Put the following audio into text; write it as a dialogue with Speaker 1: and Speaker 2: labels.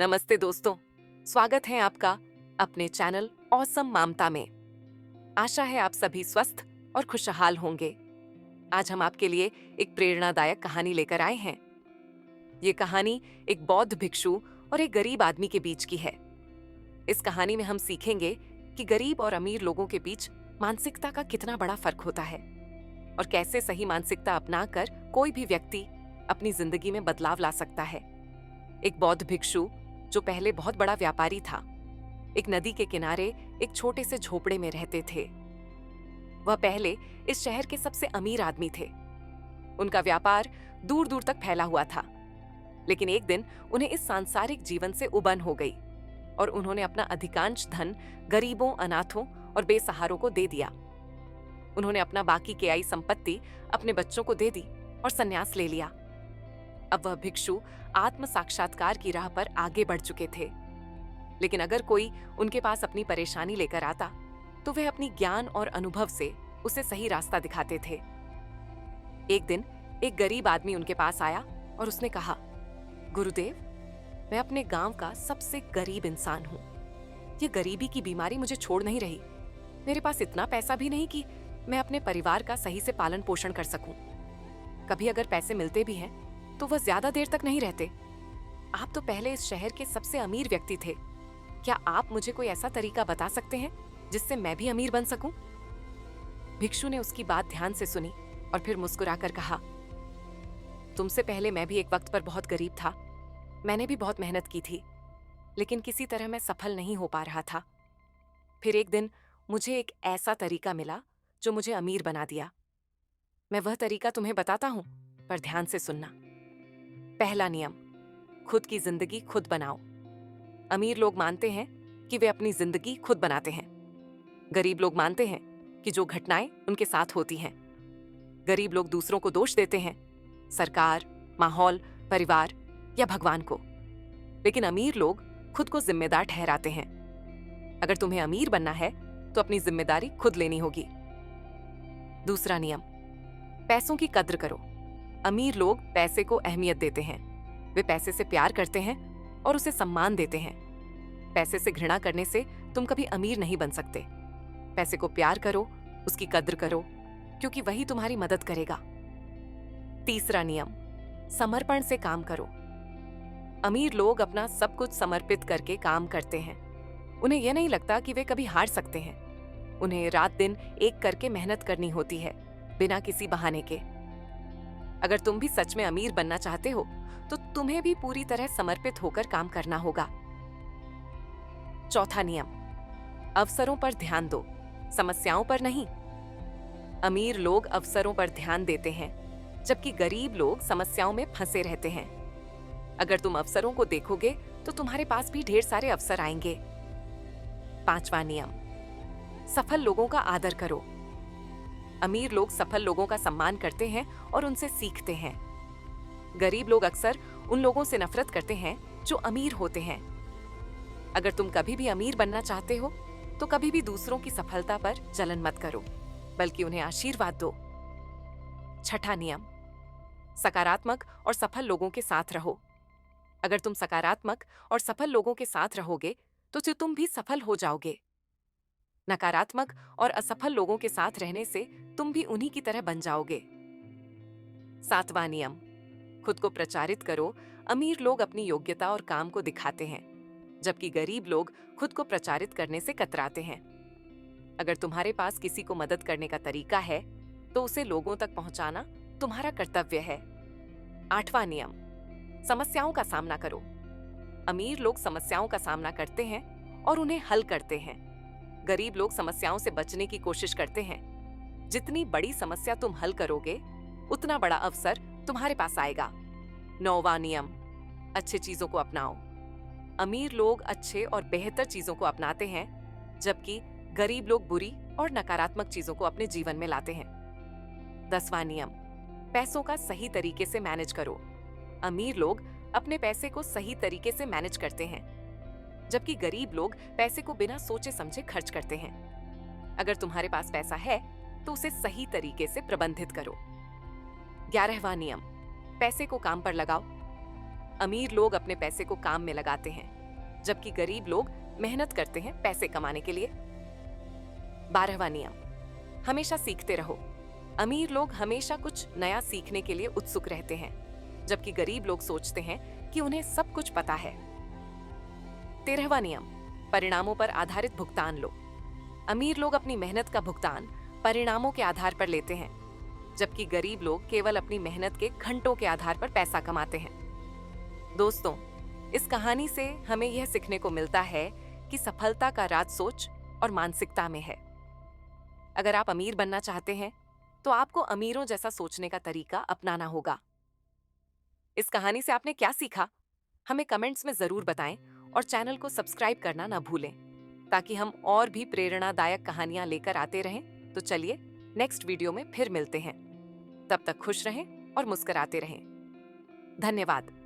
Speaker 1: नमस्ते दोस्तों, स्वागत है आपका अपने चैनल ऑसम मामता में। आशा है आप सभी स्वस्थ और खुशहाल होंगे। आज हम आपके लिए एक प्रेरणादायक कहानी लेकर आए हैं। ये कहानी एक बौद्ध भिक्षु और एक गरीब आदमी के बीच की है। इस कहानी में हम सीखेंगे कि गरीब और अमीर लोगों के बीच मानसिकता का कितना बड़ा फर्क होता है और कैसे सही मानसिकता अपनाकर कोई भी व्यक्ति अपनी जिंदगी में बदलाव ला सकता है। एक बौद्ध भिक्षु जो पहले बहुत बड़ा व्यापारी था, एक नदी के किनारे एक छोटे से झोपड़े में रहते थे। वह पहले इस शहर के सबसे अमीर आदमी थे। उनका व्यापार दूर दूर तक फैला हुआ था, लेकिन एक दिन उन्हें इस सांसारिक जीवन से उबन हो गई और उन्होंने अपना अधिकांश धन गरीबों, अनाथों और बेसहारों को दे दिया। उन्होंने अपना बाकी की आई संपत्ति अपने बच्चों को दे दी और संन्यास ले लिया। अब वह भिक्षु आत्म साक्षात्कार की राह पर आगे बढ़ चुके थे, लेकिन अगर कोई उनके पास अपनी परेशानी लेकर आता तो वे अपनी ज्ञान और अनुभव से उसे सही रास्ता दिखाते थे। एक दिन एक गरीब आदमी उनके पास आया और उसने कहा, गुरुदेव, मैं अपने गांव का सबसे गरीब इंसान हूं। ये गरीबी की बीमारी मुझे छोड़ नहीं रही। मेरे पास इतना पैसा भी नहीं कि मैं अपने परिवार का सही से पालन पोषण कर सकूं। कभी अगर पैसे मिलते भी हैं तो वह ज्यादा देर तक नहीं रहते। आप तो पहले इस शहर के सबसे अमीर व्यक्ति थे। क्या आप मुझे कोई ऐसा तरीका बता सकते हैं जिससे मैं भी अमीर बन सकूं? भिक्षु ने उसकी बात ध्यान से सुनी और फिर मुस्कुराकर कहा, तुमसे पहले मैं भी एक वक्त पर बहुत गरीब था। मैंने भी बहुत मेहनत की थी, लेकिन किसी तरह मैं सफल नहीं हो पा रहा था। फिर एक दिन मुझे एक ऐसा तरीका मिला जो मुझे अमीर बना दिया। मैं वह तरीका तुम्हें बताता हूं, पर ध्यान से सुनना। पहला नियम, खुद की जिंदगी खुद बनाओ। अमीर लोग मानते हैं कि वे अपनी जिंदगी खुद बनाते हैं। गरीब लोग मानते हैं कि जो घटनाएं उनके साथ होती हैं। गरीब लोग दूसरों को दोष देते हैं, सरकार, माहौल, परिवार या भगवान को। लेकिन अमीर लोग खुद को जिम्मेदार ठहराते हैं। अगर तुम्हें अमीर बनना है तो अपनी जिम्मेदारी खुद लेनी होगी। दूसरा नियम, पैसों की कद्र करो। अमीर लोग पैसे को अहमियत देते हैं। वे पैसे से प्यार करते हैं और उसे सम्मान देते हैं। पैसे से घृणा करने से तुम कभी अमीर नहीं बन सकते। पैसे को प्यार करो, उसकी कद्र करो, क्योंकि वही तुम्हारी मदद करेगा। तीसरा नियम, समर्पण से काम करो। अमीर लोग अपना सब कुछ समर्पित करके काम करते हैं। उन्हें यह नहीं लगता कि वे कभी हार सकते हैं। उन्हें रात दिन एक करके मेहनत करनी होती है, बिना किसी बहाने के। अगर तुम भी सच में अमीर बनना चाहते हो तो तुम्हें भी पूरी तरह समर्पित होकर काम करना होगा। चौथा नियम, अवसरों पर ध्यान दो, समस्याओं पर नहीं। अमीर लोग अवसरों पर ध्यान देते हैं, जबकि गरीब लोग समस्याओं में फंसे रहते हैं। अगर तुम अवसरों को देखोगे तो तुम्हारे पास भी ढेर सारे अवसर आएंगे। पांचवा नियम, सफल लोगों का आदर करो। अमीर लोग सफल लोगों का सम्मान करते हैं और उनसे सीखते हैं। गरीब लोग अक्सर उन लोगों से नफरत करते हैं जो अमीर होते हैं। अगर तुम कभी भी अमीर बनना चाहते हो तो कभी भी दूसरों की सफलता पर जलन मत करो, बल्कि उन्हें आशीर्वाद दो। छठा नियम, सकारात्मक और सफल लोगों के साथ रहो। अगर तुम सकारात्मक और सफल लोगों के साथ रहोगे तो तुम भी सफल हो जाओगे। नकारात्मक और असफल लोगों के साथ रहने से तुम भी उन्हीं की तरह बन जाओगे। सातवां नियम, खुद को प्रचारित करो। अमीर लोग अपनी योग्यता और काम को दिखाते हैं, जबकि गरीब लोग खुद को प्रचारित करने से कतराते हैं। अगर तुम्हारे पास किसी को मदद करने का तरीका है तो उसे लोगों तक पहुंचाना तुम्हारा कर्तव्य है। आठवां नियम, समस्याओं का सामना करो। अमीर लोग समस्याओं का सामना करते हैं और उन्हें हल करते हैं। गरीब लोग समस्याओं से बचने की कोशिश करते हैं। जितनी बड़ी समस्या तुम हल करोगे, उतना बड़ा अवसर तुम्हारे पास आएगा। नौवां नियम, अच्छे चीजों को अपनाओ। अमीर लोग अच्छे और बेहतर चीजों को अपनाते हैं, जबकि गरीब लोग बुरी और नकारात्मक चीजों को अपने जीवन में लाते हैं। 10वां नियम, पैसों का सही तरीके से मैनेज करो। अमीर लोग अपने पैसे को सही तरीके से मैनेज करते हैं, जबकि गरीब लोग पैसे को बिना सोचे समझे खर्च करते हैं। अगर तुम्हारे पास पैसा है तो उसे सही तरीके से प्रबंधित करो। 11वां नियम, पैसे को काम पर लगाओ। अमीर लोग अपने पैसे को काम में लगाते हैं, जबकि गरीब लोग मेहनत करते हैं पैसे कमाने के लिए। 12वां नियम, हमेशा सीखते रहो। अमीर लोग हमेशा कुछ नया सीखने के लिए उत्सुक रहते हैं, जबकि गरीब लोग सोचते हैं कि उन्हें सब कुछ पता है। 13वां नियम, परिणामों पर आधारित भुगतान लो। अमीर लोग अपनी मेहनत का भुगतान परिणामों के आधार पर लेते हैं, जबकि गरीब लोग केवल अपनी मेहनत के घंटों के आधार पर पैसा कमाते हैं। दोस्तों, इस कहानी से हमें यह सीखने को मिलता है कि सफलता का राज सोच और मानसिकता में है। अगर आप अमीर बनना चाहते हैं, तो आपको अमीरों जैसा सोचने का तरीका अपनाना होगा। इस कहानी से आपने क्या सीखा? हमें कमेंट्स में जरूर बताएं और चैनल को सब्सक्राइब करना ना भूलें, ताकि हम और भी प्रेरणादायक कहानियां लेकर आते रहें। तो चलिए नेक्स्ट वीडियो में फिर मिलते हैं। तब तक खुश रहें और मुस्कुराते रहें। धन्यवाद।